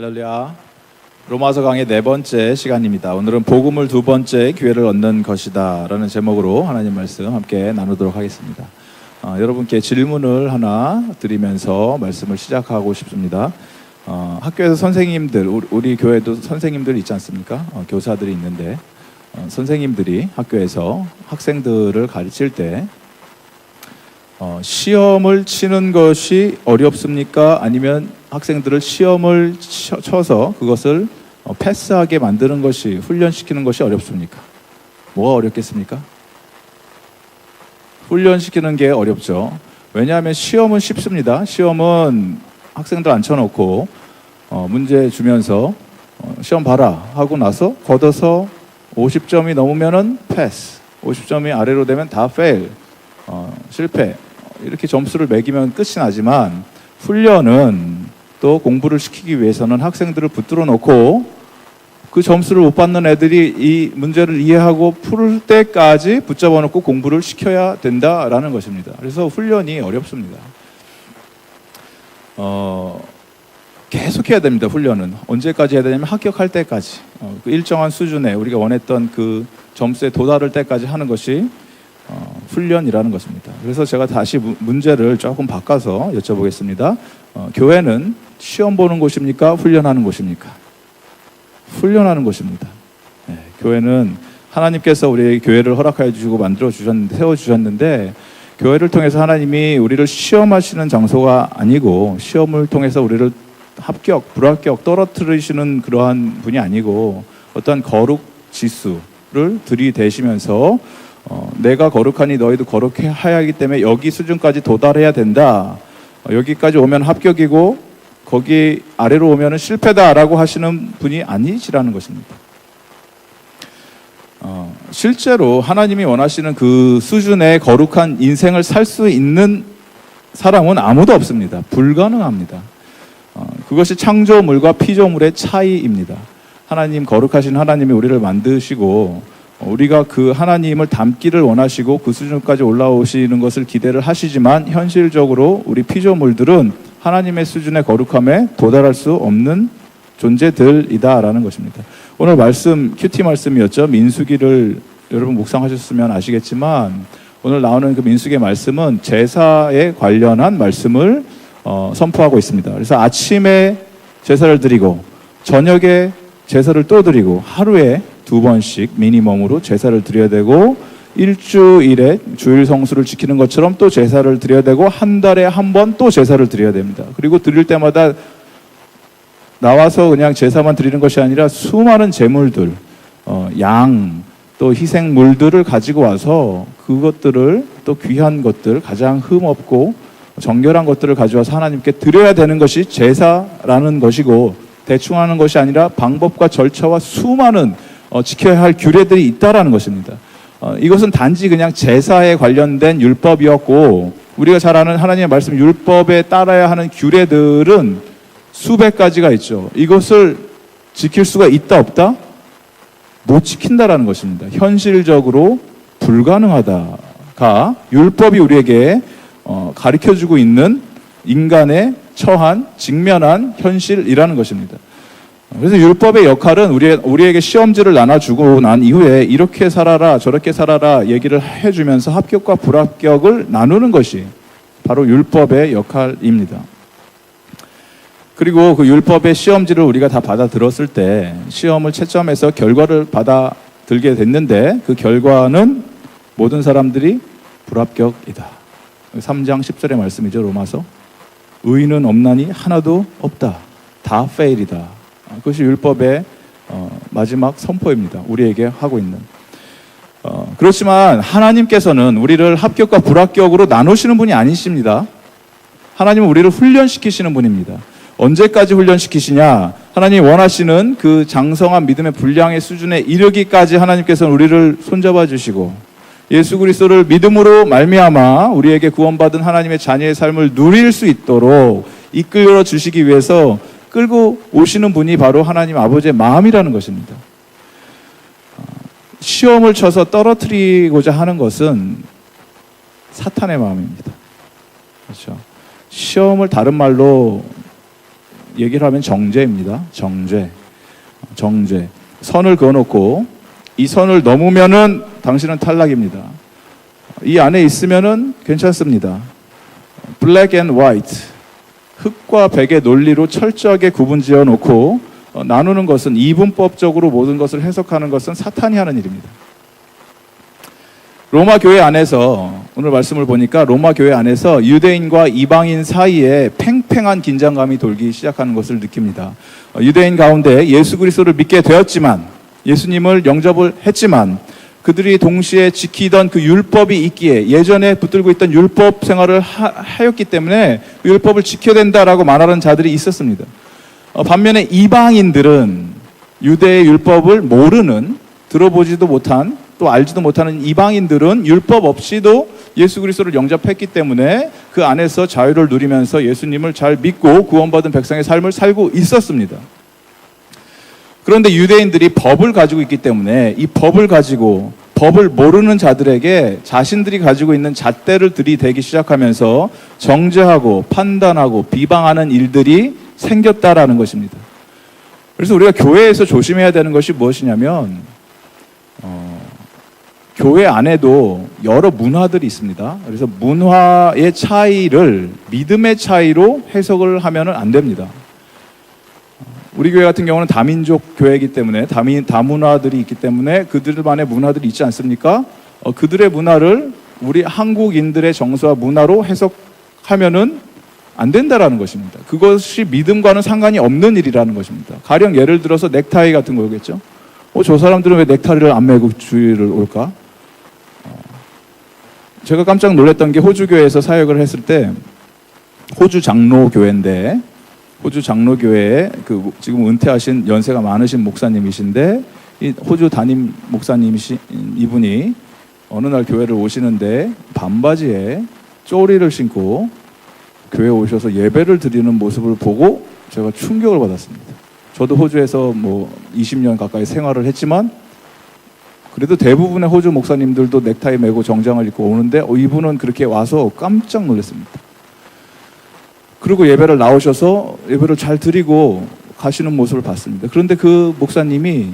할렐루야. 로마서 강의 4번째 시간입니다. 오늘은 복음을 2번째 기회를 얻는 것이다 라는 제목으로 하나님 말씀 함께 나누도록 하겠습니다. 여러분께 질문을 하나 드리면서 말씀을 시작하고 싶습니다. 학교에서 선생님들, 우리 교회도 선생님들 있지 않습니까? 교사들이 있는데 선생님들이 학교에서 학생들을 가르칠 때 시험을 치는 것이 어렵습니까? 아니면 학생들을 시험을 쳐서 그것을 패스하게 만드는 것이, 훈련시키는 것이 어렵습니까? 뭐가 어렵겠습니까? 훈련시키는 게 어렵죠. 왜냐하면 시험은 쉽습니다. 시험은 학생들 앉혀놓고 문제 주면서 시험 봐라 하고 나서 걷어서 50점이 넘으면은 패스, 50점이 아래로 되면 다 페일, 실패, 이렇게 점수를 매기면 끝이 나지만 훈련은 또 공부를 시키기 위해서는 학생들을 붙들어 놓고 그 점수를 못 받는 애들이 이 문제를 이해하고 풀 때까지 붙잡아 놓고 공부를 시켜야 된다라는 것입니다. 그래서 훈련이 어렵습니다. 계속 해야 됩니다. 훈련은 언제까지 해야 되냐면 합격할 때까지, 그 일정한 수준에 우리가 원했던 그 점수에 도달할 때까지 하는 것이 훈련이라는 것입니다. 그래서 제가 다시 문제를 조금 바꿔서 여쭤보겠습니다. 교회는 시험 보는 곳입니까? 훈련하는 곳입니까? 훈련하는 곳입니다. 네, 교회는 하나님께서 우리 교회를 허락하여 주시고 만들어 주셨는데, 세워 주셨는데, 교회를 통해서 하나님이 우리를 시험하시는 장소가 아니고, 시험을 통해서 우리를 합격, 불합격 떨어뜨리시는 그러한 분이 아니고, 어떤 거룩 지수를 들이대시면서 내가 거룩하니 너희도 거룩해야 하기 때문에 여기 수준까지 도달해야 된다. 여기까지 오면 합격이고 거기 아래로 오면 실패다라고 하시는 분이 아니시라는 것입니다. 실제로 하나님이 원하시는 그 수준의 거룩한 인생을 살 수 있는 사람은 아무도 없습니다. 불가능합니다. 그것이 창조물과 피조물의 차이입니다. 하나님, 거룩하신 하나님이 우리를 만드시고 우리가 그 하나님을 닮기를 원하시고 그 수준까지 올라오시는 것을 기대를 하시지만 현실적으로 우리 피조물들은 하나님의 수준의 거룩함에 도달할 수 없는 존재들이다라는 것입니다. 오늘 말씀 큐티 말씀이었죠. 민수기를 여러분 묵상하셨으면 아시겠지만 오늘 나오는 그 민수기의 말씀은 제사에 관련한 말씀을 선포하고 있습니다. 그래서 아침에 제사를 드리고 저녁에 제사를 또 드리고 하루에 2번씩 미니멈으로 제사를 드려야 되고 일주일에 주일 성수를 지키는 것처럼 또 제사를 드려야 되고 한 달에 한 번 또 제사를 드려야 됩니다. 그리고 드릴 때마다 나와서 그냥 제사만 드리는 것이 아니라 수많은 제물들, 양, 또 희생물들을 가지고 와서 그것들을 또 귀한 것들, 가장 흠없고 정결한 것들을 가져와서 하나님께 드려야 되는 것이 제사라는 것이고 대충 하는 것이 아니라 방법과 절차와 수많은 지켜야 할 규례들이 있다라는 것입니다. 이것은 단지 그냥 제사에 관련된 율법이었고 우리가 잘 아는 하나님의 말씀 율법에 따라야 하는 규례들은 수백 가지가 있죠. 이것을 지킬 수가 있다 없다? 못 지킨다라는 것입니다. 현실적으로 불가능하다가 율법이 우리에게 가르쳐주고 있는 인간의 처한, 직면한 현실이라는 것입니다. 그래서 율법의 역할은 우리에게 시험지를 나눠주고 난 이후에 이렇게 살아라 저렇게 살아라 얘기를 해주면서 합격과 불합격을 나누는 것이 바로 율법의 역할입니다. 그리고 그 율법의 시험지를 우리가 다 받아들었을 때 시험을 채점해서 결과를 받아들게 됐는데 그 결과는 모든 사람들이 불합격이다. 3장 10절의 말씀이죠. 로마서. 의인은 없나니 하나도 없다. 다 페일이다. 그것이 율법의 마지막 선포입니다. 우리에게 하고 있는. 그렇지만 하나님께서는 우리를 합격과 불합격으로 나누시는 분이 아니십니다. 하나님은 우리를 훈련시키시는 분입니다. 언제까지 훈련시키시냐? 하나님이 원하시는 그 장성한 믿음의 분량의 수준에 이르기까지 하나님께서는 우리를 손잡아 주시고 예수 그리스도를 믿음으로 말미암아 우리에게 구원받은 하나님의 자녀의 삶을 누릴 수 있도록 이끌어 주시기 위해서 끌고 오시는 분이 바로 하나님 아버지의 마음이라는 것입니다. 시험을 쳐서 떨어뜨리고자 하는 것은 사탄의 마음입니다. 그렇죠? 시험을 다른 말로 얘기를 하면 정죄입니다. 정죄. 선을 그어놓고 이 선을 넘으면은 당신은 탈락입니다. 이 안에 있으면은 괜찮습니다. 블랙 앤 화이트, 흑과 백의 논리로 철저하게 구분지어 놓고 나누는 것은, 이분법적으로 모든 것을 해석하는 것은 사탄이 하는 일입니다. 로마 교회 안에서, 오늘 말씀을 보니까 로마 교회 안에서 유대인과 이방인 사이에 팽팽한 긴장감이 돌기 시작하는 것을 느낍니다. 유대인 가운데 예수 그리스도를 믿게 되었지만, 예수님을 영접을 했지만, 그들이 동시에 지키던 그 율법이 있기에, 예전에 붙들고 있던 율법 생활을 하였기 때문에 그 율법을 지켜야 된다라고 말하는 자들이 있었습니다. 반면에 이방인들은 유대의 율법을 모르는, 들어보지도 못한, 또 알지도 못하는 이방인들은 율법 없이도 예수 그리스도를 영접했기 때문에 그 안에서 자유를 누리면서 예수님을 잘 믿고 구원받은 백성의 삶을 살고 있었습니다. 그런데 유대인들이 법을 가지고 있기 때문에 이 법을 가지고, 법을 모르는 자들에게 자신들이 가지고 있는 잣대를 들이대기 시작하면서 정죄하고 판단하고 비방하는 일들이 생겼다라는 것입니다. 그래서 우리가 교회에서 조심해야 되는 것이 무엇이냐면, 교회 안에도 여러 문화들이 있습니다. 그래서 문화의 차이를 믿음의 차이로 해석을 하면 안 됩니다. 우리 교회 같은 경우는 다민족 교회이기 때문에, 다문화들이 있기 때문에 그들만의 문화들이 있지 않습니까? 그들의 문화를 우리 한국인들의 정서와 문화로 해석하면은 안 된다라는 것입니다. 그것이 믿음과는 상관이 없는 일이라는 것입니다. 가령 예를 들어서 넥타이 같은 거겠죠. 저 사람들은 왜 넥타이를 안 매고 주일을 올까? 제가 깜짝 놀랐던 게, 호주교회에서 사역을 했을 때, 호주 장로교회인데, 호주 장로교회에 지금 은퇴하신 연세가 많으신 목사님이신데, 이 호주 담임 목사님이신 이분이 어느 날 교회를 오시는데 반바지에 쪼리를 신고 교회에 오셔서 예배를 드리는 모습을 보고 제가 충격을 받았습니다. 저도 호주에서 20년 가까이 생활을 했지만, 그래도 대부분의 호주 목사님들도 넥타이 매고 정장을 입고 오는데 이분은 그렇게 와서 깜짝 놀랐습니다. 그리고 예배를 나오셔서 예배를 잘 드리고 가시는 모습을 봤습니다. 그런데 그 목사님이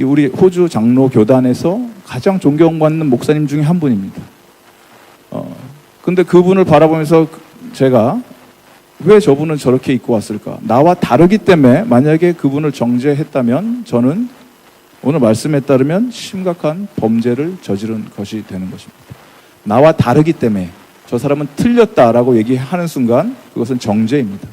우리 호주 장로 교단에서 가장 존경받는 목사님 중에 한 분입니다. 근데 그분을 바라보면서 제가, 왜 저분은 저렇게 입고 왔을까? 나와 다르기 때문에 만약에 그분을 정죄했다면 저는 오늘 말씀에 따르면 심각한 범죄를 저지른 것이 되는 것입니다. 나와 다르기 때문에 저 사람은 틀렸다라고 얘기하는 순간 그것은 정죄입니다.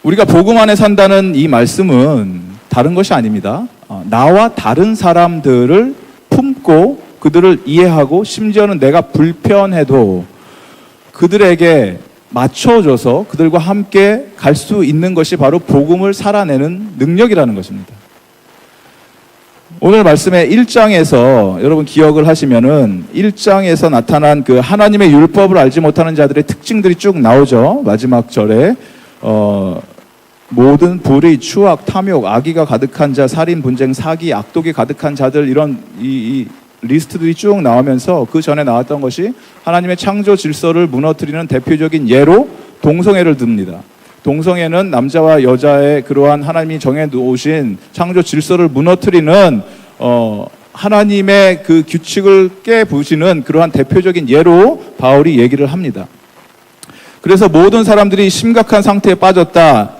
우리가 복음 안에 산다는 이 말씀은 다른 것이 아닙니다. 나와 다른 사람들을 품고 그들을 이해하고, 심지어는 내가 불편해도 그들에게 맞춰줘서 그들과 함께 갈 수 있는 것이 바로 복음을 살아내는 능력이라는 것입니다. 오늘 말씀의 1장에서 여러분 기억을 하시면은 1장에서 나타난 그 하나님의 율법을 알지 못하는 자들의 특징들이 쭉 나오죠. 마지막 절에 모든 불의, 추악, 탐욕, 악의가 가득한 자, 살인, 분쟁, 사기, 악독이 가득한 자들, 이런 이 리스트들이 쭉 나오면서 그 전에 나왔던 것이 하나님의 창조 질서를 무너뜨리는 대표적인 예로 동성애를 듭니다. 동성애는 남자와 여자의 그러한 하나님이 정해 놓으신 창조 질서를 무너뜨리는 하나님의 그 규칙을 깨부시는 그러한 대표적인 예로 바울이 얘기를 합니다. 그래서 모든 사람들이 심각한 상태에 빠졌다.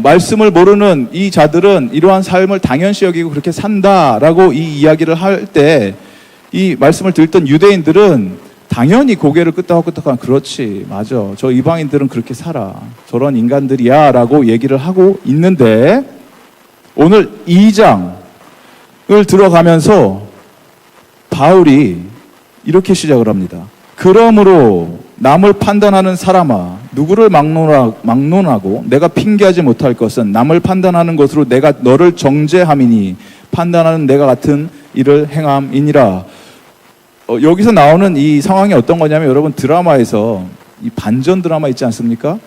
말씀을 모르는 이 자들은 이러한 삶을 당연시 여기고 그렇게 산다라고 이 이야기를 할 때, 이 말씀을 듣던 유대인들은 당연히 고개를 끄덕끄덕한, 그렇지, 맞아, 저 이방인들은 그렇게 살아, 저런 인간들이야 라고 얘기를 하고 있는데, 오늘 2장을 들어가면서 바울이 이렇게 시작을 합니다. 그러므로 남을 판단하는 사람아, 누구를 막론하고 내가 핑계하지 못할 것은 남을 판단하는 것으로 내가 너를 정죄함이니 판단하는 내가 같은 일을 행함이니라. 여기서 나오는 이 상황이 어떤 거냐면, 여러분 드라마에서 이 반전 드라마 있지 않습니까?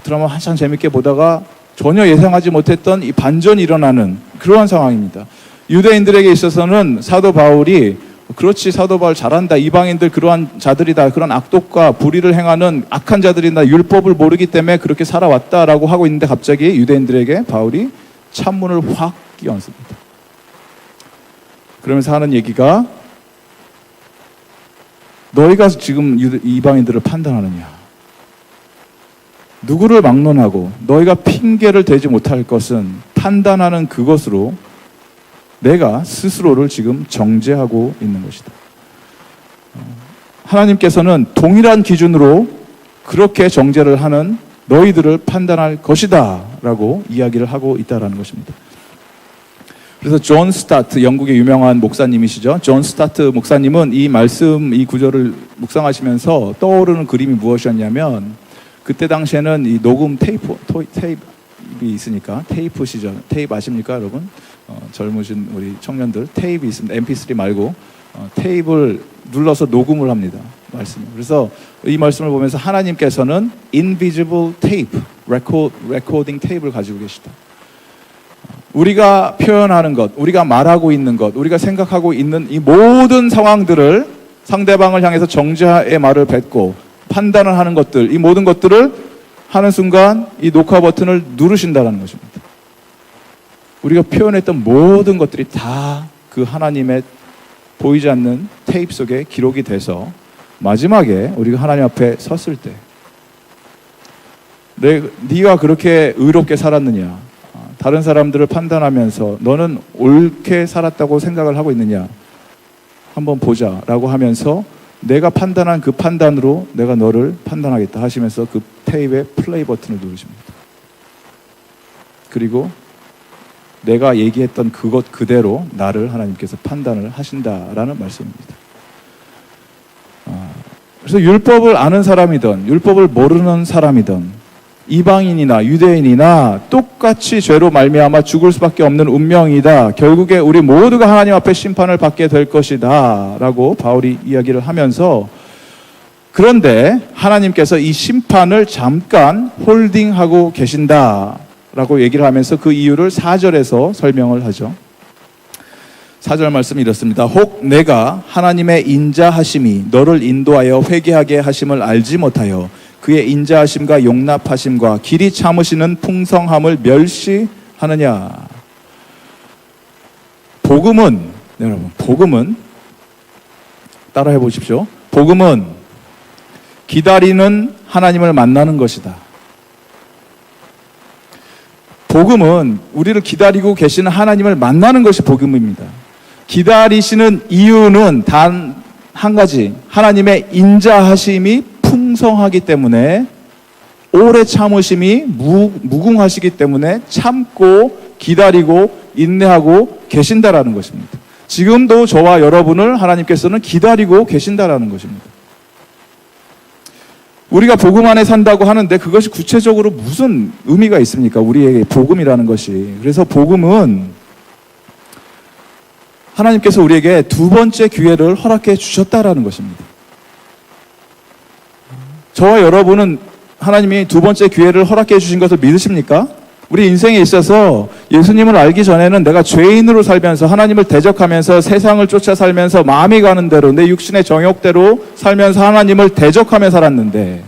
드라마 한참 재밌게 보다가 전혀 예상하지 못했던 이 반전이 일어나는 그러한 상황입니다. 유대인들에게 있어서는 사도 바울이 그렇지, 사도 바울 잘한다. 이방인들 그러한 자들이다. 그런 악독과 불의를 행하는 악한 자들이다. 율법을 모르기 때문에 그렇게 살아왔다라고 하고 있는데 갑자기 유대인들에게 바울이 찬문을 확 끼얹습니다. 그러면서 하는 얘기가 너희가 지금 이방인들을 판단하느냐? 누구를 막론하고 너희가 핑계를 대지 못할 것은 판단하는 그것으로 내가 스스로를 지금 정죄하고 있는 것이다. 하나님께서는 동일한 기준으로 그렇게 정죄를 하는 너희들을 판단할 것이다 라고 이야기를 하고 있다는 것입니다. 그래서 존 스타트, 영국의 유명한 목사님이시죠. 존 스타트 목사님은 이 말씀, 이 구절을 묵상하시면서 떠오르는 그림이 무엇이었냐면, 그때 당시에는 이 녹음 테이프가 있으니까, 테이프 시절, 테이프 아십니까 여러분? 젊으신 우리 청년들, 테이프 있습니다. MP3 말고 테이프를 눌러서 녹음을 합니다. 말씀을. 그래서 이 말씀을 보면서 하나님께서는 invisible tape, recording tape를 가지고 계시다. 우리가 표현하는 것, 우리가 말하고 있는 것, 우리가 생각하고 있는 이 모든 상황들을 상대방을 향해서 정죄의 말을 뱉고 판단을 하는 것들, 이 모든 것들을 하는 순간 이 녹화 버튼을 누르신다는 것입니다. 우리가 표현했던 모든 것들이 다 그 하나님의 보이지 않는 테이프 속에 기록이 돼서 마지막에 우리가 하나님 앞에 섰을 때 네가 그렇게 의롭게 살았느냐, 다른 사람들을 판단하면서 너는 옳게 살았다고 생각을 하고 있느냐, 한번 보자 라고 하면서 내가 판단한 그 판단으로 내가 너를 판단하겠다 하시면서 그 테이프의 플레이 버튼을 누르십니다. 그리고 내가 얘기했던 그것 그대로 나를 하나님께서 판단을 하신다라는 말씀입니다. 그래서 율법을 아는 사람이든 율법을 모르는 사람이든 이방인이나 유대인이나 똑같이 죄로 말미암아 죽을 수밖에 없는 운명이다. 결국에 우리 모두가 하나님 앞에 심판을 받게 될 것이다 라고 바울이 이야기를 하면서, 그런데 하나님께서 이 심판을 잠깐 홀딩하고 계신다 라고 얘기를 하면서 그 이유를 4절에서 설명을 하죠. 4절 말씀이 이렇습니다. 혹 내가 하나님의 인자하심이 너를 인도하여 회개하게 하심을 알지 못하여 그의 인자하심과 용납하심과 길이 참으시는 풍성함을 멸시하느냐. 복음은, 여러분, 복음은 따라해 보십시오. 복음은 기다리는 하나님을 만나는 것이다. 복음은 우리를 기다리고 계시는 하나님을 만나는 것이 복음입니다. 기다리시는 이유는 단 한 가지, 하나님의 인자하심이 풍성하기 때문에, 오래 참으심이 무궁하시기 때문에 참고 기다리고 인내하고 계신다라는 것입니다. 지금도 저와 여러분을 하나님께서는 기다리고 계신다라는 것입니다. 우리가 복음 안에 산다고 하는데 그것이 구체적으로 무슨 의미가 있습니까? 우리에게 복음이라는 것이. 그래서 복음은 하나님께서 우리에게 두 번째 기회를 허락해 주셨다라는 것입니다. 저와 여러분은 하나님이 두 번째 기회를 허락해 주신 것을 믿으십니까? 우리 인생에 있어서 예수님을 알기 전에는 내가 죄인으로 살면서 하나님을 대적하면서 세상을 쫓아 살면서 마음이 가는 대로 내 육신의 정욕대로 살면서 하나님을 대적하며 살았는데,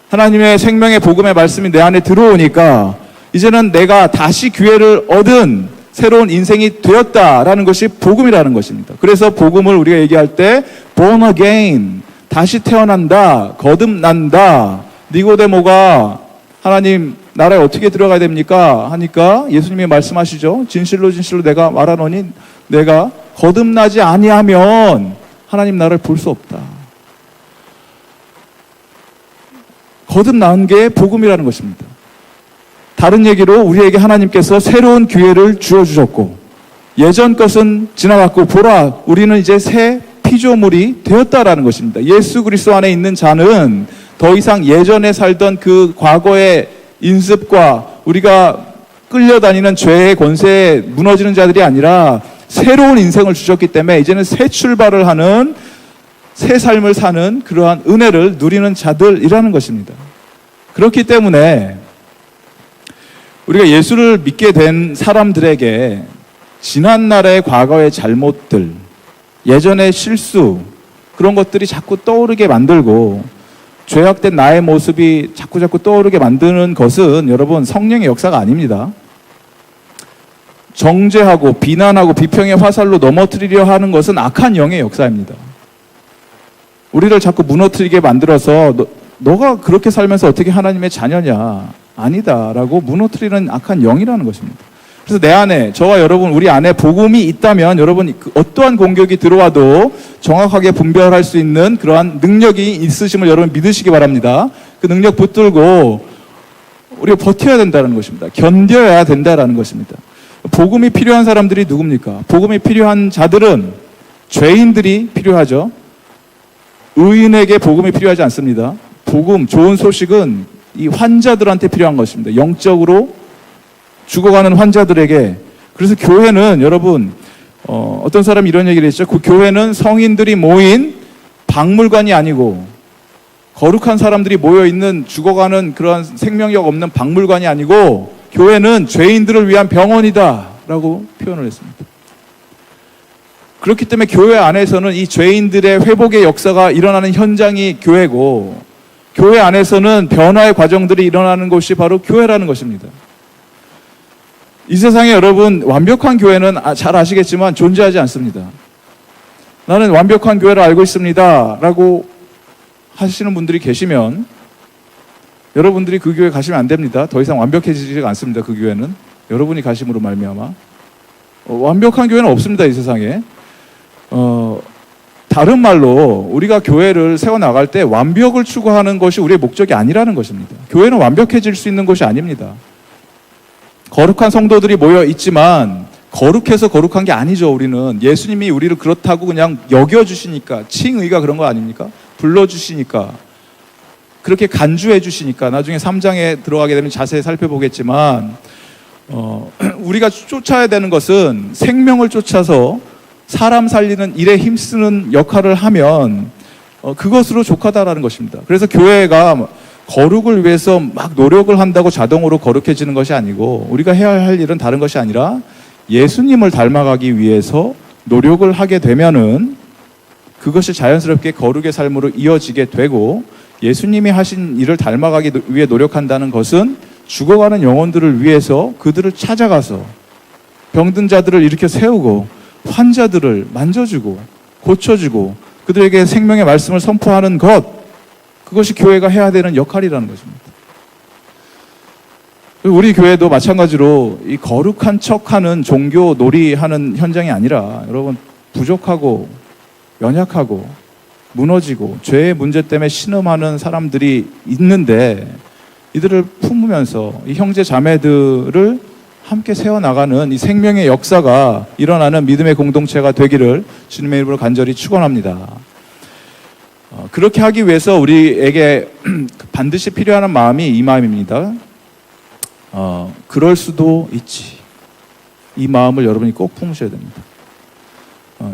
하나님의 생명의 복음의 말씀이 내 안에 들어오니까 이제는 내가 다시 기회를 얻은 새로운 인생이 되었다라는 것이 복음이라는 것입니다. 그래서 복음을 우리가 얘기할 때 born again, 다시 태어난다, 거듭난다. 니고데모가 하나님 나라에 어떻게 들어가야 됩니까? 하니까 예수님이 말씀하시죠. 진실로 진실로 내가 말하노니 내가 거듭나지 아니하면 하나님 나라를 볼 수 없다. 거듭난 게 복음이라는 것입니다. 다른 얘기로 우리에게 하나님께서 새로운 기회를 주어주셨고, 예전 것은 지나갔고 보라 우리는 이제 새 피조물이 되었다라는 것입니다. 예수 그리스도 안에 있는 자는 더 이상 예전에 살던 그 과거의 인습과 우리가 끌려다니는 죄의 권세에 무너지는 자들이 아니라 새로운 인생을 주셨기 때문에 이제는 새 출발을 하는, 새 삶을 사는 그러한 은혜를 누리는 자들이라는 것입니다. 그렇기 때문에 우리가 예수를 믿게 된 사람들에게 지난날의 과거의 잘못들, 예전의 실수, 그런 것들이 자꾸 떠오르게 만들고 죄악된 나의 모습이 자꾸 떠오르게 만드는 것은 여러분 성령의 역사가 아닙니다. 정죄하고 비난하고 비평의 화살로 넘어뜨리려 하는 것은 악한 영의 역사입니다. 우리를 자꾸 무너뜨리게 만들어서 너가 그렇게 살면서 어떻게 하나님의 자녀냐, 아니다라고 무너뜨리는 악한 영이라는 것입니다. 그래서 내 안에, 저와 여러분, 우리 안에 복음이 있다면 여러분 어떠한 공격이 들어와도 정확하게 분별할 수 있는 그러한 능력이 있으심을 여러분 믿으시기 바랍니다. 그 능력 붙들고 우리가 버텨야 된다는 것입니다. 견뎌야 된다는 것입니다. 복음이 필요한 사람들이 누굽니까? 복음이 필요한 자들은 죄인들이 필요하죠. 의인에게 복음이 필요하지 않습니다. 복음, 좋은 소식은 이 환자들한테 필요한 것입니다. 영적으로 죽어가는 환자들에게. 그래서 교회는 여러분, 어떤 사람이 이런 얘기를 했죠. 그 교회는 성인들이 모인 박물관이 아니고, 거룩한 사람들이 모여있는 죽어가는 그러한 생명력 없는 박물관이 아니고, 교회는 죄인들을 위한 병원이다 라고 표현을 했습니다. 그렇기 때문에 교회 안에서는 이 죄인들의 회복의 역사가 일어나는 현장이 교회고, 교회 안에서는 변화의 과정들이 일어나는 곳이 바로 교회라는 것입니다. 이 세상에 여러분 완벽한 교회는 잘 아시겠지만 존재하지 않습니다. 나는 완벽한 교회를 알고 있습니다 라고 하시는 분들이 계시면 여러분들이 그 교회 가시면 안 됩니다. 더 이상 완벽해지지가 않습니다. 그 교회는 여러분이 가심으로 말미암아 완벽한 교회는 없습니다. 이 세상에. 다른 말로 우리가 교회를 세워나갈 때 완벽을 추구하는 것이 우리의 목적이 아니라는 것입니다. 교회는 완벽해질 수 있는 것이 아닙니다. 거룩한 성도들이 모여 있지만 거룩해서 거룩한 게 아니죠. 우리는 예수님이 우리를 그렇다고 그냥 여겨주시니까, 칭의가 그런 거 아닙니까? 불러주시니까, 그렇게 간주해 주시니까. 나중에 3장에 들어가게 되면 자세히 살펴보겠지만 우리가 쫓아야 되는 것은 생명을 쫓아서 사람 살리는 일에 힘쓰는 역할을 하면 그것으로 족하다라는 것입니다. 그래서 교회가 거룩을 위해서 막 노력을 한다고 자동으로 거룩해지는 것이 아니고, 우리가 해야 할 일은 다른 것이 아니라 예수님을 닮아가기 위해서 노력을 하게 되면은 그것이 자연스럽게 거룩의 삶으로 이어지게 되고, 예수님이 하신 일을 닮아가기 위해 노력한다는 것은 죽어가는 영혼들을 위해서 그들을 찾아가서 병든 자들을 일으켜 세우고 환자들을 만져주고 고쳐주고 그들에게 생명의 말씀을 선포하는 것, 그것이 교회가 해야 되는 역할이라는 것입니다. 우리 교회도 마찬가지로 이 거룩한 척하는 종교 놀이하는 현장이 아니라 여러분 부족하고 연약하고 무너지고 죄의 문제 때문에 신음하는 사람들이 있는데, 이들을 품으면서 이 형제 자매들을 함께 세워나가는 이 생명의 역사가 일어나는 믿음의 공동체가 되기를 주님의 이름으로 간절히 축원합니다. 그렇게 하기 위해서 우리에게 반드시 필요한 마음이 이 마음입니다. 그럴 수도 있지. 이 마음을 여러분이 꼭 품으셔야 됩니다.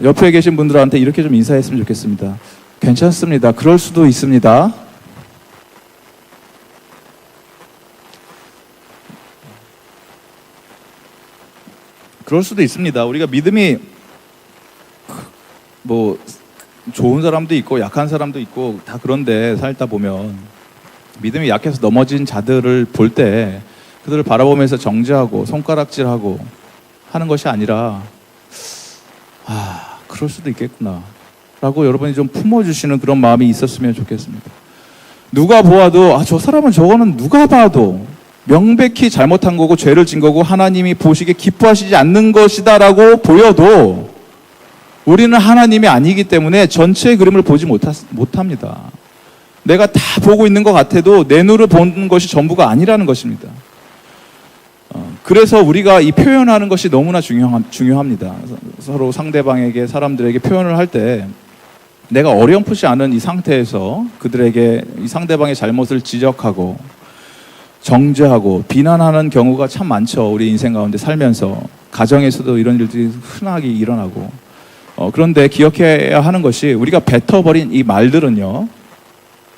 옆에 계신 분들한테 이렇게 좀 인사했으면 좋겠습니다. 괜찮습니다. 그럴 수도 있습니다. 그럴 수도 있습니다. 우리가 믿음이 뭐 좋은 사람도 있고 약한 사람도 있고 다 그런데 살다 보면 믿음이 약해서 넘어진 자들을 볼 때 그들을 바라보면서 정죄하고 손가락질하고 하는 것이 아니라 그럴 수도 있겠구나 라고 여러분이 좀 품어주시는 그런 마음이 있었으면 좋겠습니다. 누가 보아도 저 사람은 저거는 누가 봐도 명백히 잘못한 거고 죄를 진 거고 하나님이 보시기에 기뻐하시지 않는 것이다 라고 보여도 우리는 하나님이 아니기 때문에 전체의 그림을 보지 못합니다. 내가 다 보고 있는 것 같아도 내 눈으로 보는 것이 전부가 아니라는 것입니다. 그래서 우리가 이 표현하는 것이 너무나 중요합니다. 서로 상대방에게, 사람들에게 표현을 할 때 내가 어렴풋이 아는 이 상태에서 그들에게 이 상대방의 잘못을 지적하고 정죄하고 비난하는 경우가 참 많죠. 우리 인생 가운데 살면서 가정에서도 이런 일들이 흔하게 일어나고 그런데 기억해야 하는 것이, 우리가 뱉어버린 이 말들은요,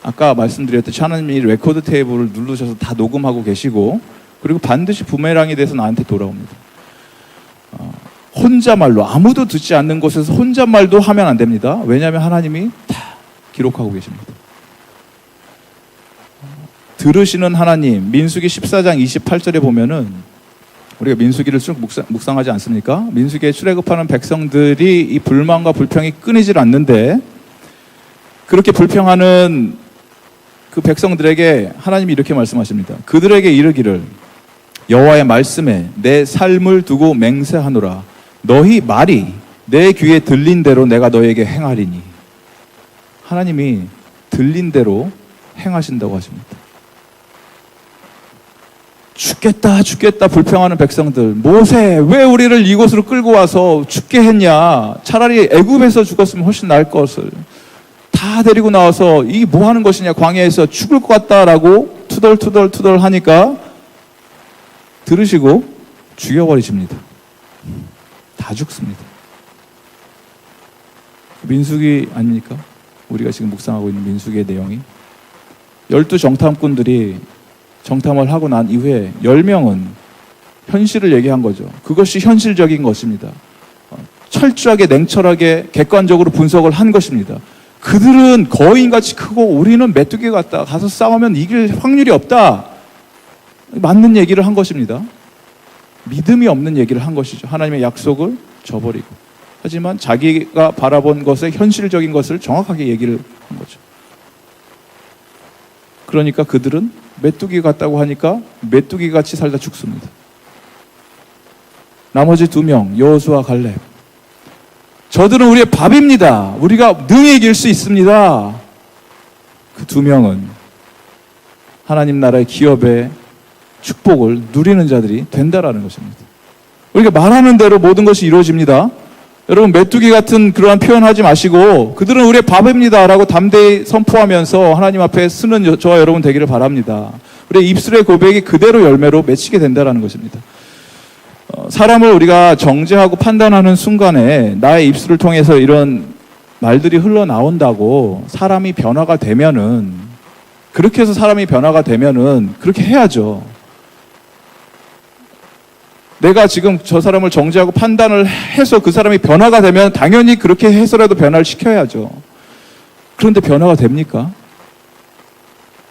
아까 말씀드렸듯이 하나님이 레코드 테이블을 누르셔서 다 녹음하고 계시고, 그리고 반드시 부메랑이 돼서 나한테 돌아옵니다. 혼잣말로 아무도 듣지 않는 곳에서 혼잣말도 하면 안 됩니다. 왜냐하면 하나님이 다 기록하고 계십니다. 들으시는 하나님, 민수기 14장 28절에 보면은 우리가 민수기를 쭉 묵상하지 않습니까? 민수기에 출애굽하는 백성들이 이 불만과 불평이 끊이질 않는데 그렇게 불평하는 그 백성들에게 하나님이 이렇게 말씀하십니다. 그들에게 이르기를 여호와의 말씀에 내 삶을 두고 맹세하노라. 너희 말이 내 귀에 들린 대로 내가 너에게 행하리니. 하나님이 들린 대로 행하신다고 하십니다. 죽겠다 죽겠다 불평하는 백성들, 모세 왜 우리를 이곳으로 끌고 와서 죽게 했냐, 차라리 애굽에서 죽었으면 훨씬 나을 것을 다 데리고 나와서 이게 뭐 하는 것이냐, 광야에서 죽을 것 같다라고 투덜투덜 하니까 들으시고 죽여버리십니다. 다 죽습니다. 민수기 아닙니까? 우리가 지금 묵상하고 있는 민수기의 내용이 12 정탐꾼들이 정탐을 하고 난 이후에 10명은 현실을 얘기한 거죠. 그것이 현실적인 것입니다. 철저하게 냉철하게 객관적으로 분석을 한 것입니다. 그들은 거인같이 크고 우리는 메뚜기 같다. 가서 싸우면 이길 확률이 없다. 맞는 얘기를 한 것입니다. 믿음이 없는 얘기를 한 것이죠. 하나님의 약속을 저버리고. 하지만 자기가 바라본 것의 현실적인 것을 정확하게 얘기를 한 거죠. 그러니까 그들은 메뚜기 같다고 하니까 메뚜기 같이 살다 죽습니다. 나머지 2명, 여호수아 갈렙. 저들은 우리의 밥입니다. 우리가 능히 이길 수 있습니다. 그 2명은 하나님 나라의 기업의 축복을 누리는 자들이 된다라는 것입니다. 우리가 말하는 대로 모든 것이 이루어집니다. 여러분, 메뚜기 같은 그러한 표현하지 마시고 그들은 우리의 밥입니다 라고 담대히 선포하면서 하나님 앞에 쓰는 저와 여러분 되기를 바랍니다. 우리의 입술의 고백이 그대로 열매로 맺히게 된다는 것입니다. 사람을 우리가 정죄하고 판단하는 순간에 나의 입술을 통해서 이런 말들이 흘러나온다고 사람이 변화가 되면은, 그렇게 해서 사람이 변화가 되면은 그렇게 해야죠. 내가 지금 저 사람을 정죄하고 판단을 해서 그 사람이 변화가 되면 당연히 그렇게 해서라도 변화를 시켜야죠. 그런데 변화가 됩니까?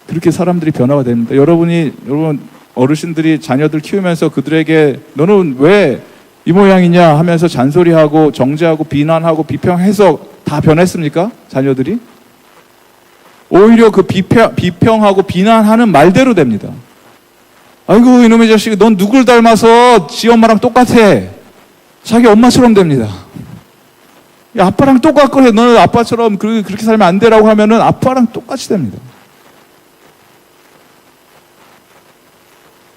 그렇게 사람들이 변화가 됩니다. 여러분 어르신들이 자녀들 키우면서 그들에게 너는 왜 이 모양이냐 하면서 잔소리하고 정죄하고 비난하고 비평해서 다 변했습니까? 자녀들이? 오히려 그 비평하고 비난하는 말대로 됩니다. 아이고 이놈의 자식이 넌 누굴 닮아서 지 엄마랑 똑같아. 자기 엄마처럼 됩니다. 야, 아빠랑 똑같거든. 너는 아빠처럼 그렇게 살면 안 되라고 하면은 아빠랑 똑같이 됩니다.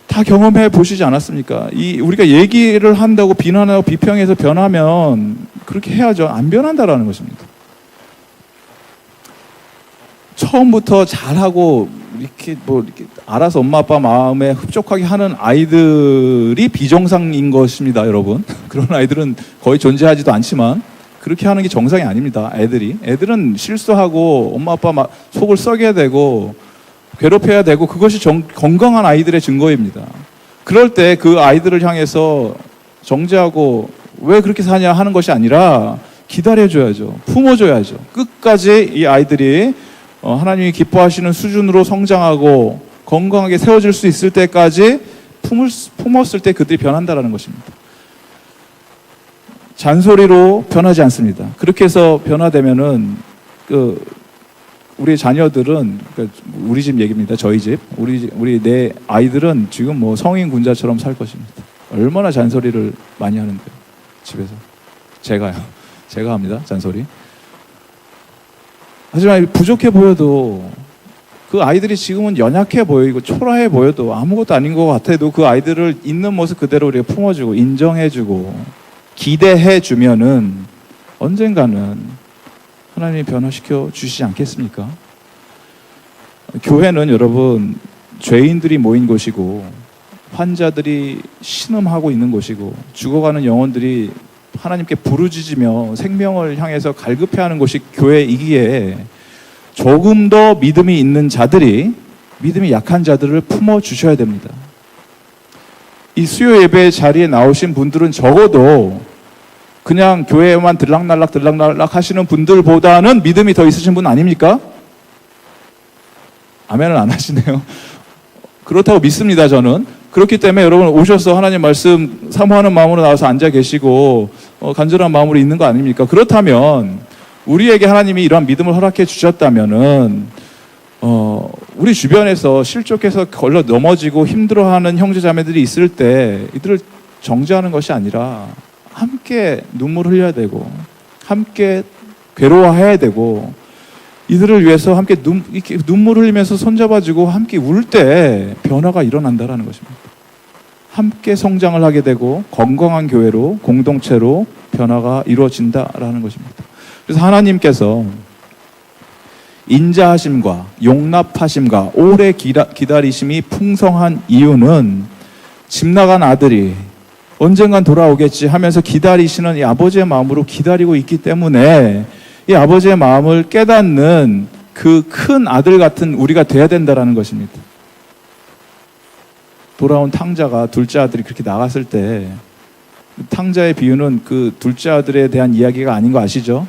다 경험해 보시지 않았습니까? 우리가 얘기를 한다고 비난하고 비평해서 변하면 그렇게 해야죠. 안 변한다라는 것입니다. 처음부터 잘하고 이렇게 알아서 엄마 아빠 마음에 흡족하게 하는 아이들이 비정상인 것입니다, 여러분. 그런 아이들은 거의 존재하지도 않지만 그렇게 하는 게 정상이 아닙니다. 애들은 실수하고 엄마 아빠 속을 썩여야 되고 괴롭혀야 되고 그것이 건강한 아이들의 증거입니다. 그럴 때 그 아이들을 향해서 정죄하고 왜 그렇게 사냐 하는 것이 아니라 기다려줘야죠. 품어줘야죠. 끝까지 이 아이들이 하나님이 기뻐하시는 수준으로 성장하고 건강하게 세워질 수 있을 때까지 품었을 때 그들이 변한다는 것입니다. 잔소리로 변하지 않습니다. 그렇게 해서 변화되면은 우리 자녀들은, 우리 집 얘기입니다. 저희 집. 우리 내 아이들은 지금 뭐 성인 군자처럼 살 것입니다. 얼마나 잔소리를 많이 하는데요. 집에서. 제가 합니다. 잔소리. 하지만 부족해 보여도 그 아이들이 지금은 연약해 보이고 초라해 보여도 아무것도 아닌 것 같아도 그 아이들을 있는 모습 그대로 우리가 품어주고 인정해주고 기대해주면은 언젠가는 하나님이 변화시켜 주시지 않겠습니까? 교회는 여러분 죄인들이 모인 곳이고 환자들이 신음하고 있는 곳이고 죽어가는 영혼들이 하나님께 부르짖으며 생명을 향해서 갈급해하는 곳이 교회이기에 조금 더 믿음이 있는 자들이 믿음이 약한 자들을 품어주셔야 됩니다. 이 수요 예배 자리에 나오신 분들은 적어도 그냥 교회에만 들락날락 하시는 분들보다는 믿음이 더 있으신 분 아닙니까? 아멘을 안 하시네요. 그렇다고 믿습니다, 저는. 그렇기 때문에 여러분 오셔서 하나님 말씀 사모하는 마음으로 나와서 앉아 계시고 간절한 마음으로 있는 거 아닙니까? 그렇다면 우리에게 하나님이 이러한 믿음을 허락해 주셨다면은 우리 주변에서 실족해서 걸려 넘어지고 힘들어하는 형제자매들이 있을 때 이들을 정죄하는 것이 아니라 함께 눈물 흘려야 되고 함께 괴로워해야 되고 이들을 위해서 함께 이렇게 눈물 흘리면서 손잡아주고 함께 울 때 변화가 일어난다라는 것입니다. 함께 성장을 하게 되고 건강한 교회로 공동체로 변화가 이루어진다라는 것입니다. 그래서 하나님께서 인자하심과 용납하심과 오래 기다리심이 풍성한 이유는 집 나간 아들이 언젠간 돌아오겠지 하면서 기다리시는 이 아버지의 마음으로 기다리고 있기 때문에 이 아버지의 마음을 깨닫는 그 큰 아들 같은 우리가 돼야 된다라는 것입니다. 돌아온 탕자가 둘째 아들이 그렇게 나갔을 때 탕자의 비유는 그 둘째 아들에 대한 이야기가 아닌 거 아시죠?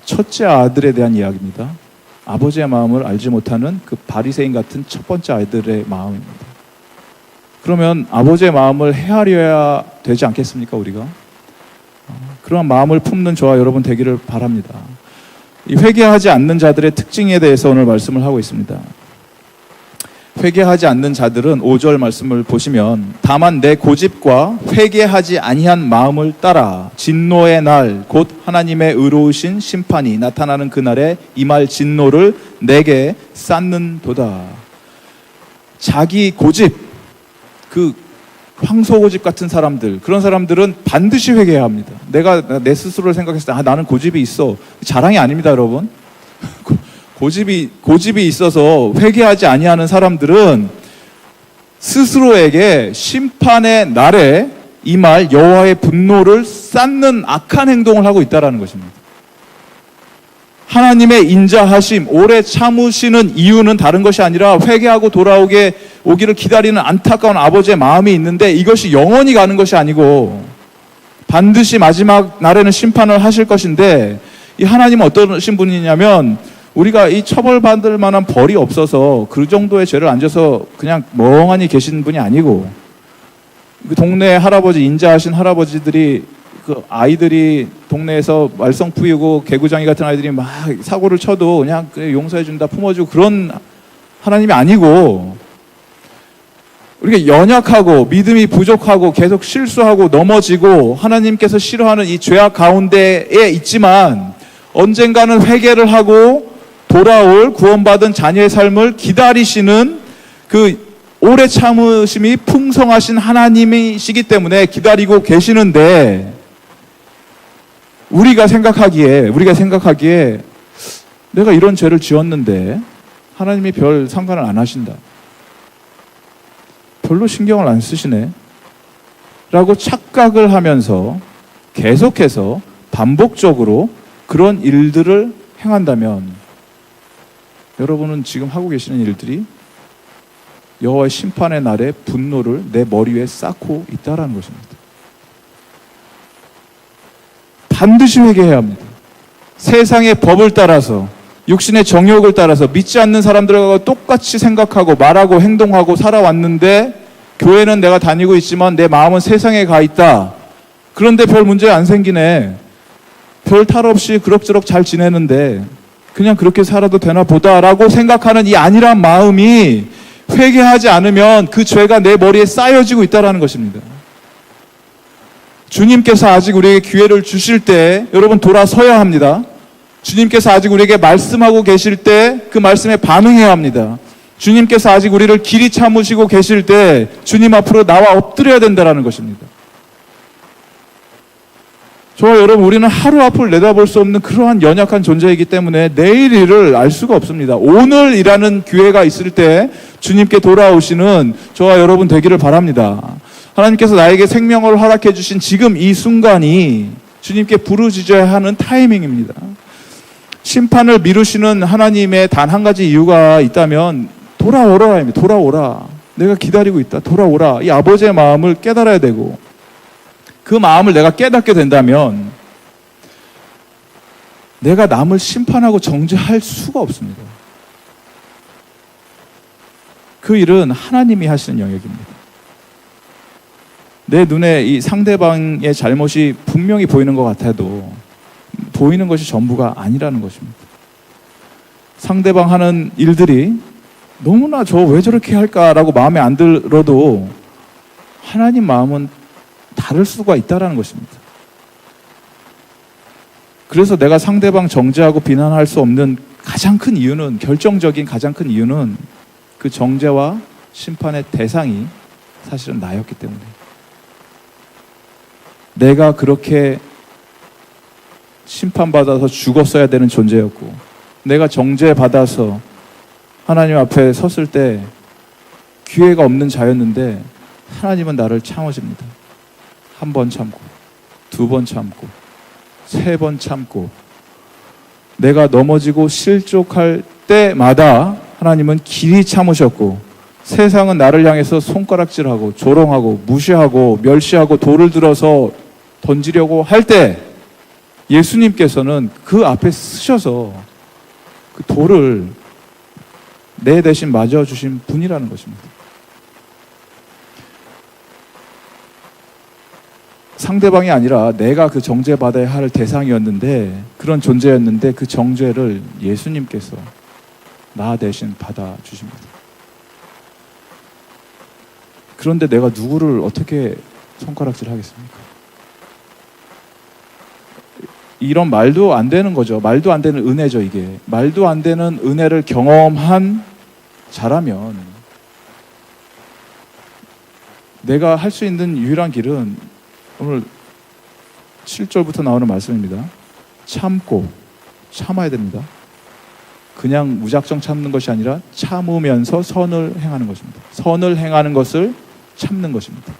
첫째 아들에 대한 이야기입니다. 아버지의 마음을 알지 못하는 그 바리새인 같은 첫 번째 아이들의 마음입니다. 그러면 아버지의 마음을 헤아려야 되지 않겠습니까, 우리가? 그런 마음을 품는 저와 여러분 되기를 바랍니다. 이 회개하지 않는 자들의 특징에 대해서 오늘 말씀을 하고 있습니다. 회개하지 않는 자들은 5절 말씀을 보시면 다만 내 고집과 회개하지 아니한 마음을 따라 진노의 날 곧 하나님의 의로우신 심판이 나타나는 그날에 임할 진노를 내게 쌓는도다. 자기 고집, 그 황소고집 같은 사람들, 그런 사람들은 반드시 회개해야 합니다. 내가 내 스스로를 생각했을 때 나는 고집이 있어. 자랑이 아닙니다, 여러분. 고집이 있어서 회개하지 아니하는 사람들은 스스로에게 심판의 날에 임할 여호와의 분노를 쌓는 악한 행동을 하고 있다라는 것입니다. 하나님의 인자하심, 오래 참으시는 이유는 다른 것이 아니라 회개하고 오기를 기다리는 안타까운 아버지의 마음이 있는데 이것이 영원히 가는 것이 아니고 반드시 마지막 날에는 심판을 하실 것인데 이 하나님은 어떠신 분이냐면 우리가 이 처벌받을 만한 벌이 없어서 그 정도의 죄를 안 져서 그냥 멍하니 계신 분이 아니고 그 동네 할아버지, 인자하신 할아버지들이 그 아이들이 동네에서 말썽 부이고 개구장이 같은 아이들이 막 사고를 쳐도 그냥 용서해준다, 품어주고 그런 하나님이 아니고 우리가 연약하고 믿음이 부족하고 계속 실수하고 넘어지고 하나님께서 싫어하는 이 죄악 가운데에 있지만 언젠가는 회개를 하고 돌아올 구원받은 자녀의 삶을 기다리시는 그 오래 참으심이 풍성하신 하나님이시기 때문에 기다리고 계시는데 우리가 생각하기에 내가 이런 죄를 지었는데 하나님이 별 상관을 안 하신다. 별로 신경을 안 쓰시네. 라고 착각을 하면서 계속해서 반복적으로 그런 일들을 행한다면 여러분은 지금 하고 계시는 일들이 여호와의 심판의 날에 분노를 내 머리 위에 쌓고 있다라는 것입니다. 반드시 회개해야 합니다. 세상의 법을 따라서 육신의 정욕을 따라서 믿지 않는 사람들과 똑같이 생각하고 말하고 행동하고 살아왔는데 교회는 내가 다니고 있지만 내 마음은 세상에 가 있다. 그런데 별 문제 안 생기네. 별 탈 없이 그럭저럭 잘 지내는데 그냥 그렇게 살아도 되나 보다라고 생각하는 이 안일한 마음이 회개하지 않으면 그 죄가 내 머리에 쌓여지고 있다는 것입니다. 주님께서 아직 우리에게 기회를 주실 때 여러분 돌아서야 합니다. 주님께서 아직 우리에게 말씀하고 계실 때 그 말씀에 반응해야 합니다. 주님께서 아직 우리를 길이 참으시고 계실 때 주님 앞으로 나와 엎드려야 된다는 것입니다. 저와 여러분, 우리는 하루 앞을 내다볼 수 없는 그러한 연약한 존재이기 때문에 내일 일을 알 수가 없습니다. 오늘이라는 기회가 있을 때 주님께 돌아오시는 저와 여러분 되기를 바랍니다. 하나님께서 나에게 생명을 허락해 주신 지금 이 순간이 주님께 부르짖어야 하는 타이밍입니다. 심판을 미루시는 하나님의 단 한 가지 이유가 있다면 돌아오라입니다. 돌아오라. 내가 기다리고 있다. 돌아오라. 이 아버지의 마음을 깨달아야 되고 그 마음을 내가 깨닫게 된다면 내가 남을 심판하고 정죄할 수가 없습니다. 그 일은 하나님이 하시는 영역입니다. 내 눈에 이 상대방의 잘못이 분명히 보이는 것 같아도 보이는 것이 전부가 아니라는 것입니다. 상대방 하는 일들이 너무나 저 왜 저렇게 할까라고 마음에 안 들어도 하나님 마음은 다를 수가 있다는 것입니다. 그래서 내가 상대방 정죄하고 비난할 수 없는 가장 큰 이유는, 결정적인 가장 큰 이유는 그 정죄와 심판의 대상이 사실은 나였기 때문에, 내가 그렇게 심판받아서 죽었어야 되는 존재였고, 내가 정죄받아서 하나님 앞에 섰을 때 기회가 없는 자였는데 하나님은 나를 참으십니다. 한 번 참고, 두 번 참고, 세 번 참고, 내가 넘어지고 실족할 때마다 하나님은 길이 참으셨고, 세상은 나를 향해서 손가락질하고 조롱하고 무시하고 멸시하고 돌을 들어서 던지려고 할 때 예수님께서는 그 앞에 서셔서 그 돌을 내 대신 맞아주신 분이라는 것입니다. 상대방이 아니라 내가 그 정죄받아야 할 대상이었는데, 그런 존재였는데 그 정죄를 예수님께서 나 대신 받아주십니다. 그런데 내가 누구를 어떻게 손가락질 하겠습니까? 이런 말도 안 되는 거죠. 말도 안 되는 은혜죠, 이게. 말도 안 되는 은혜를 경험한 자라면 내가 할 수 있는 유일한 길은 오늘 7절부터 나오는 말씀입니다. 참아야 됩니다. 그냥 무작정 참는 것이 아니라 참으면서 선을 행하는 것입니다. 선을 행하는 것을 참는 것입니다.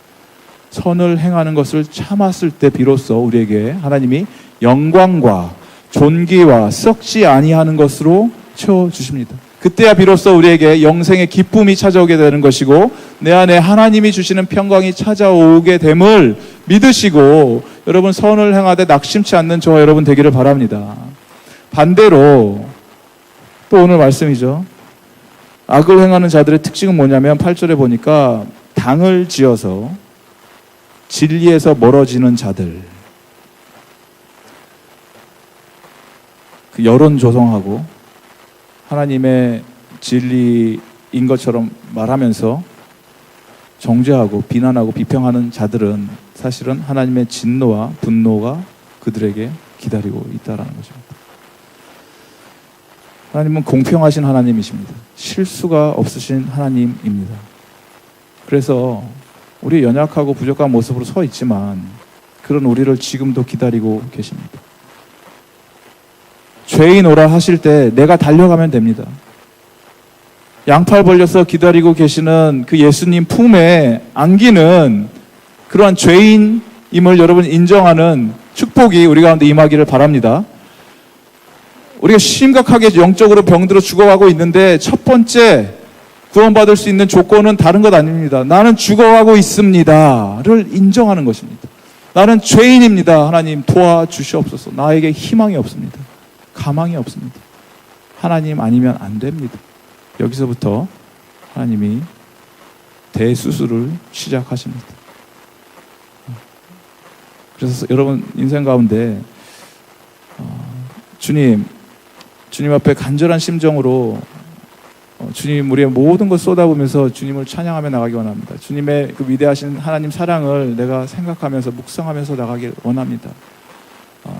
선을 행하는 것을 참았을 때 비로소 우리에게 하나님이 영광과 존귀와 썩지 아니하는 것으로 채워주십니다. 그때야 비로소 우리에게 영생의 기쁨이 찾아오게 되는 것이고, 내 안에 하나님이 주시는 평강이 찾아오게 됨을 믿으시고, 여러분 선을 행하되 낙심치 않는 저와 여러분 되기를 바랍니다. 반대로 또 오늘 말씀이죠. 악을 행하는 자들의 특징은 뭐냐면 8절에 보니까 당을 지어서 진리에서 멀어지는 자들, 그 여론 조성하고 하나님의 진리인 것처럼 말하면서 정죄하고 비난하고 비평하는 자들은 사실은 하나님의 진노와 분노가 그들에게 기다리고 있다는 것입니다. 하나님은 공평하신 하나님이십니다. 실수가 없으신 하나님입니다. 그래서 우리 연약하고 부족한 모습으로 서 있지만 그런 우리를 지금도 기다리고 계십니다. 죄인 오라 하실 때 내가 달려가면 됩니다. 양팔 벌려서 기다리고 계시는 그 예수님 품에 안기는 그러한 죄인임을 여러분 인정하는 축복이 우리 가운데 임하기를 바랍니다. 우리가 심각하게 영적으로 병들어 죽어가고 있는데 첫 번째 구원받을 수 있는 조건은 다른 것 아닙니다. 나는 죽어가고 있습니다를 인정하는 것입니다. 나는 죄인입니다. 하나님 도와주시옵소서. 나에게 희망이 없습니다. 가망이 없습니다. 하나님 아니면 안 됩니다. 여기서부터 하나님이 대수술을 시작하십니다. 그래서 여러분 인생 가운데 주님 앞에 간절한 심정으로 주님 우리의 모든 것 쏟아부으면서 주님을 찬양하며 나가기 원합니다. 주님의 그 위대하신 하나님 사랑을 내가 생각하면서 묵상하면서 나가길 원합니다.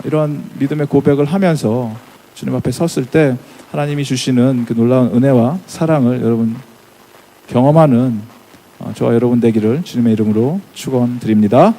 이런 믿음의 고백을 하면서 주님 앞에 섰을 때 하나님이 주시는 그 놀라운 은혜와 사랑을 여러분 경험하는 저와 여러분 되기를 주님의 이름으로 축원드립니다.